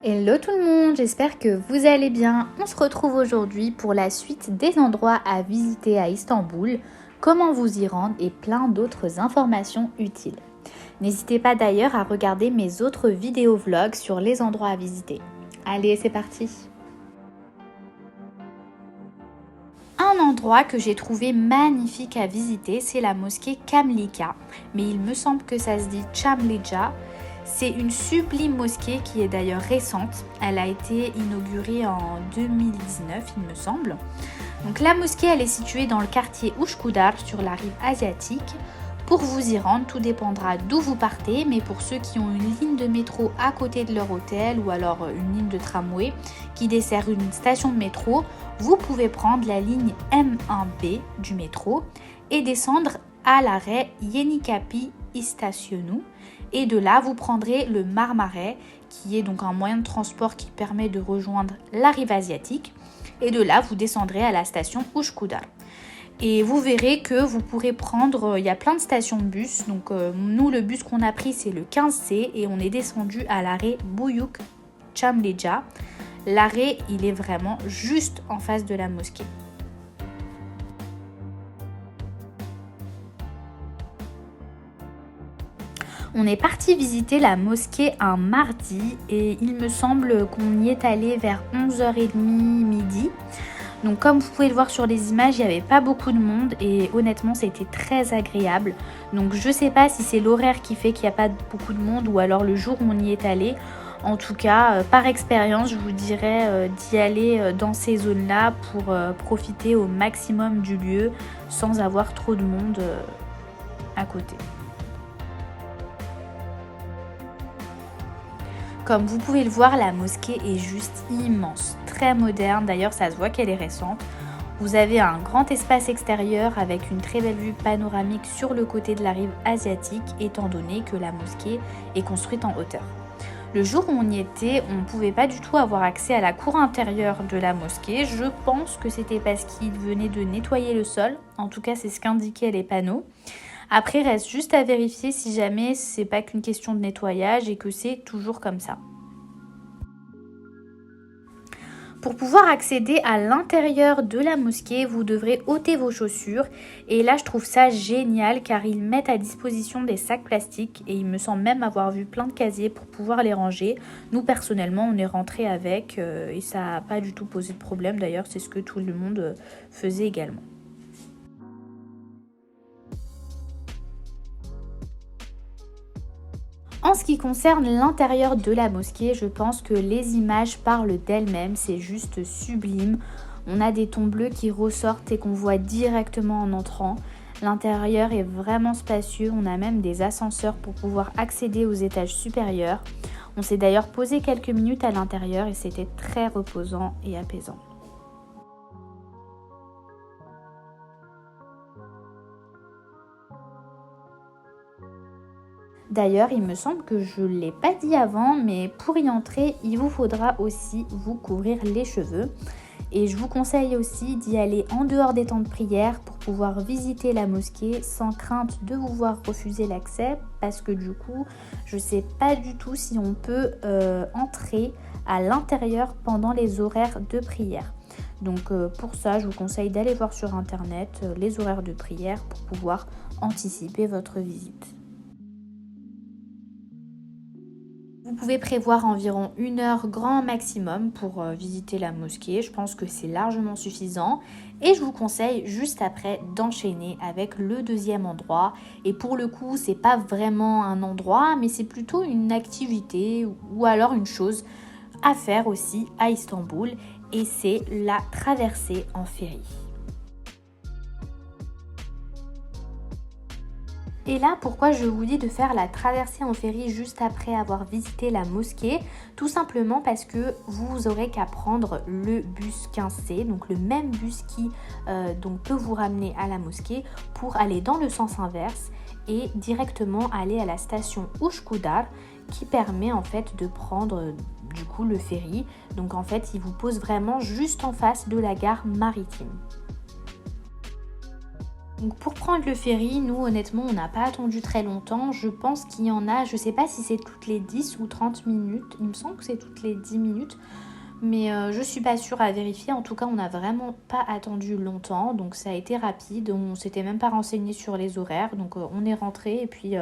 Hello tout le monde, j'espère que vous allez bien. On se retrouve aujourd'hui pour la suite des endroits à visiter à Istanbul, comment vous y rendre et plein d'autres informations utiles. N'hésitez pas d'ailleurs à regarder mes autres vidéos vlogs sur les endroits à visiter. Allez, c'est parti! Un endroit que j'ai trouvé magnifique à visiter, c'est la mosquée Kamlika, mais il me semble que ça se dit Chamlija. C'est une sublime mosquée qui est d'ailleurs récente. Elle a été inaugurée en 2019, il me semble. Donc la mosquée, elle est située dans le quartier Ushkudar, sur la rive asiatique. Pour vous y rendre, tout dépendra d'où vous partez, mais pour ceux qui ont une ligne de métro à côté de leur hôtel ou alors une ligne de tramway qui dessert une station de métro, vous pouvez prendre la ligne M1B du métro et descendre à l'arrêt Yenikapi Istasyonu. Et de là, vous prendrez le Marmaray, qui est donc un moyen de transport qui permet de rejoindre la rive asiatique. Et de là, vous descendrez à la station Ushkudar. Et vous verrez que vous pourrez prendre, il y a plein de stations de bus. Donc nous, le bus qu'on a pris, c'est le 15C et on est descendu à l'arrêt Buyuk Chamlija. L'arrêt, il est vraiment juste en face de la mosquée. On est parti visiter la mosquée un mardi et il me semble qu'on y est allé vers 11h30 midi. Donc comme vous pouvez le voir sur les images, il n'y avait pas beaucoup de monde et honnêtement c'était très agréable. Donc je ne sais pas si c'est l'horaire qui fait qu'il n'y a pas beaucoup de monde ou alors le jour où on y est allé. En tout cas, par expérience, je vous dirais d'y aller dans ces zones-là pour profiter au maximum du lieu sans avoir trop de monde à côté. Comme vous pouvez le voir, la mosquée est juste immense, très moderne, d'ailleurs ça se voit qu'elle est récente. Vous avez un grand espace extérieur avec une très belle vue panoramique sur le côté de la rive asiatique, étant donné que la mosquée est construite en hauteur. Le jour où on y était, on ne pouvait pas du tout avoir accès à la cour intérieure de la mosquée. Je pense que c'était parce qu'ils venaient de nettoyer le sol, en tout cas c'est ce qu'indiquaient les panneaux. Après, il reste juste à vérifier si jamais c'est pas qu'une question de nettoyage et que c'est toujours comme ça. Pour pouvoir accéder à l'intérieur de la mosquée, vous devrez ôter vos chaussures. Et là, je trouve ça génial car ils mettent à disposition des sacs plastiques et il me semble même avoir vu plein de casiers pour pouvoir les ranger. Nous, personnellement, on est rentré avec et ça n'a pas du tout posé de problème. D'ailleurs, c'est ce que tout le monde faisait également. En ce qui concerne l'intérieur de la mosquée, je pense que les images parlent d'elles-mêmes, c'est juste sublime. On a des tons bleus qui ressortent et qu'on voit directement en entrant. L'intérieur est vraiment spacieux, on a même des ascenseurs pour pouvoir accéder aux étages supérieurs. On s'est d'ailleurs posé quelques minutes à l'intérieur et c'était très reposant et apaisant. D'ailleurs, il me semble que je ne l'ai pas dit avant, mais pour y entrer, il vous faudra aussi vous couvrir les cheveux. Et je vous conseille aussi d'y aller en dehors des temps de prière pour pouvoir visiter la mosquée sans crainte de vous voir refuser l'accès. Parce que du coup, je ne sais pas du tout si on peut entrer à l'intérieur pendant les horaires de prière. Donc pour ça, je vous conseille d'aller voir sur internet les horaires de prière pour pouvoir anticiper votre visite. Vous pouvez prévoir environ 1 heure grand maximum pour visiter la mosquée. Je pense que c'est largement suffisant. Et je vous conseille juste après d'enchaîner avec le deuxième endroit. Et pour le coup, c'est pas vraiment un endroit, mais c'est plutôt une activité ou alors une chose à faire aussi à Istanbul. Et c'est la traversée en ferry. Et là, pourquoi je vous dis de faire la traversée en ferry juste après avoir visité la mosquée? Tout simplement parce que vous aurez qu'à prendre le bus 15C, donc le même bus qui peut vous ramener à la mosquée pour aller dans le sens inverse et directement aller à la station Ushkudar qui permet en fait de prendre du coup le ferry. Donc en fait, il vous pose vraiment juste en face de la gare maritime. Donc pour prendre le ferry, nous honnêtement on n'a pas attendu très longtemps. Je pense qu'il y en a, je sais pas si c'est toutes les 10 ou 30 minutes. Il me semble que c'est toutes les 10 minutes. Mais je suis pas sûre à vérifier. En tout cas, on n'a vraiment pas attendu longtemps. Donc ça a été rapide. On s'était même pas renseigné sur les horaires. Donc on est rentré et puis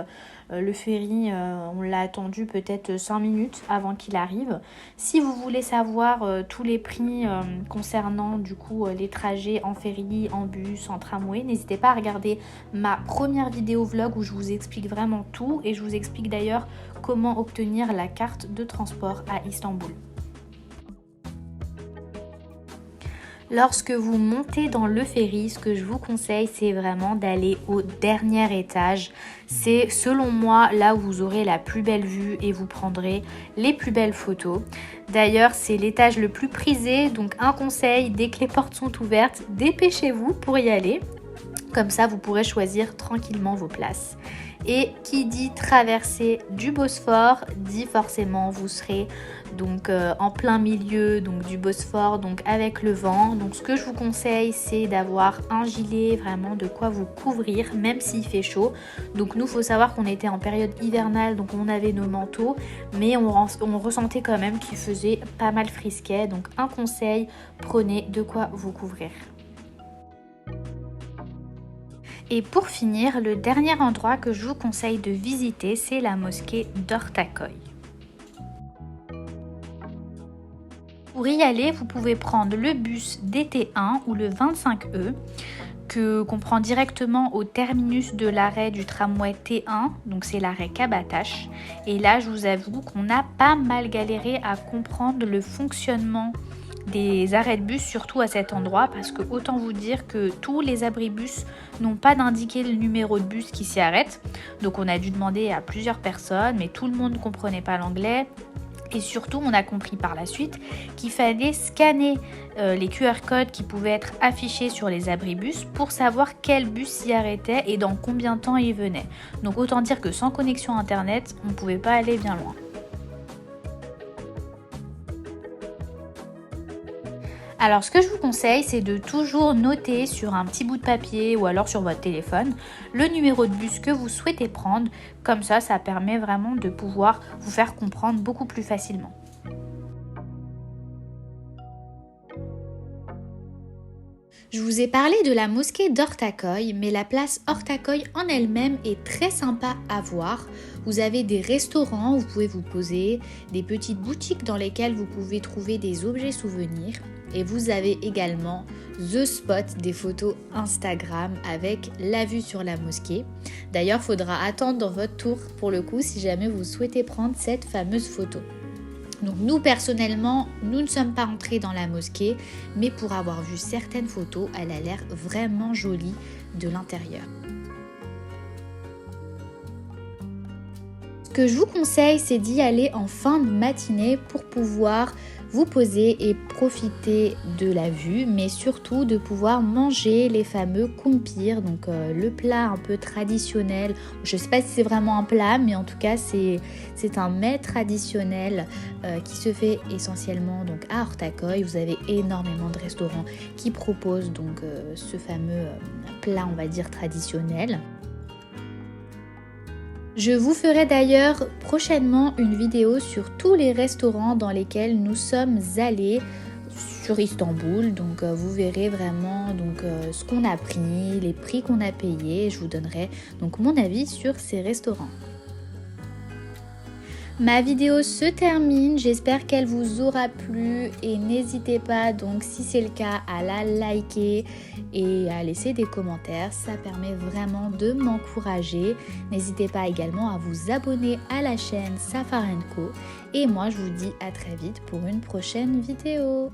le ferry, on l'a attendu peut-être 5 minutes avant qu'il arrive. Si vous voulez savoir tous les prix concernant du coup les trajets en ferry, en bus, en tramway, n'hésitez pas à regarder ma première vidéo vlog où je vous explique vraiment tout. Et je vous explique d'ailleurs comment obtenir la carte de transport à Istanbul. Lorsque vous montez dans le ferry, ce que je vous conseille, c'est vraiment d'aller au dernier étage. C'est selon moi là où vous aurez la plus belle vue et vous prendrez les plus belles photos. D'ailleurs, c'est l'étage le plus prisé, donc un conseil, dès que les portes sont ouvertes, dépêchez-vous pour y aller. Comme ça, vous pourrez choisir tranquillement vos places. Et qui dit traversée du Bosphore, dit forcément vous serez donc en plein milieu donc du Bosphore, donc avec le vent. Donc ce que je vous conseille, c'est d'avoir un gilet, vraiment de quoi vous couvrir, même s'il fait chaud. Donc nous, il faut savoir qu'on était en période hivernale, donc on avait nos manteaux, mais on ressentait quand même qu'il faisait pas mal frisquet. Donc un conseil, prenez de quoi vous couvrir. Et pour finir, le dernier endroit que je vous conseille de visiter, c'est la mosquée d'Ortaköy. Pour y aller, vous pouvez prendre le bus DT1 ou le 25E qu'on prend directement au terminus de l'arrêt du tramway T1, donc c'est l'arrêt Kabataş. Et là, je vous avoue qu'on a pas mal galéré à comprendre le fonctionnement des arrêts de bus, surtout à cet endroit, parce que autant vous dire que tous les abribus n'ont pas d'indiquer le numéro de bus qui s'y arrête. Donc on a dû demander à plusieurs personnes, mais tout le monde ne comprenait pas l'anglais. Et surtout, on a compris par la suite qu'il fallait scanner les QR codes qui pouvaient être affichés sur les abribus pour savoir quel bus s'y arrêtait et dans combien de temps il venait. Donc autant dire que sans connexion internet, on ne pouvait pas aller bien loin. Alors ce que je vous conseille, c'est de toujours noter sur un petit bout de papier ou alors sur votre téléphone le numéro de bus que vous souhaitez prendre. Comme ça permet vraiment de pouvoir vous faire comprendre beaucoup plus facilement. Je vous ai parlé de la mosquée d'Ortaköy, mais la place Ortaköy en elle-même est très sympa à voir. Vous avez des restaurants où vous pouvez vous poser, des petites boutiques dans lesquelles vous pouvez trouver des objets souvenirs. Et vous avez également The Spot, des photos Instagram avec la vue sur la mosquée. D'ailleurs, il faudra attendre dans votre tour pour le coup si jamais vous souhaitez prendre cette fameuse photo. Donc nous personnellement, nous ne sommes pas entrés dans la mosquée, mais pour avoir vu certaines photos, elle a l'air vraiment jolie de l'intérieur. Ce que je vous conseille, c'est d'y aller en fin de matinée pour pouvoir vous poser et profiter de la vue, mais surtout de pouvoir manger les fameux kumpir, donc le plat un peu traditionnel. Je ne sais pas si c'est vraiment un plat, mais en tout cas c'est un mets traditionnel qui se fait essentiellement donc à Ortaköy. Vous avez énormément de restaurants qui proposent donc ce fameux plat, on va dire traditionnel. Je vous ferai d'ailleurs prochainement une vidéo sur tous les restaurants dans lesquels nous sommes allés sur Istanbul. Donc vous verrez vraiment ce qu'on a pris, les prix qu'on a payés. Je vous donnerai donc mon avis sur ces restaurants. Ma vidéo se termine, j'espère qu'elle vous aura plu et n'hésitez pas donc si c'est le cas à la liker et à laisser des commentaires, ça permet vraiment de m'encourager. N'hésitez pas également à vous abonner à la chaîne Safar & Co et moi je vous dis à très vite pour une prochaine vidéo.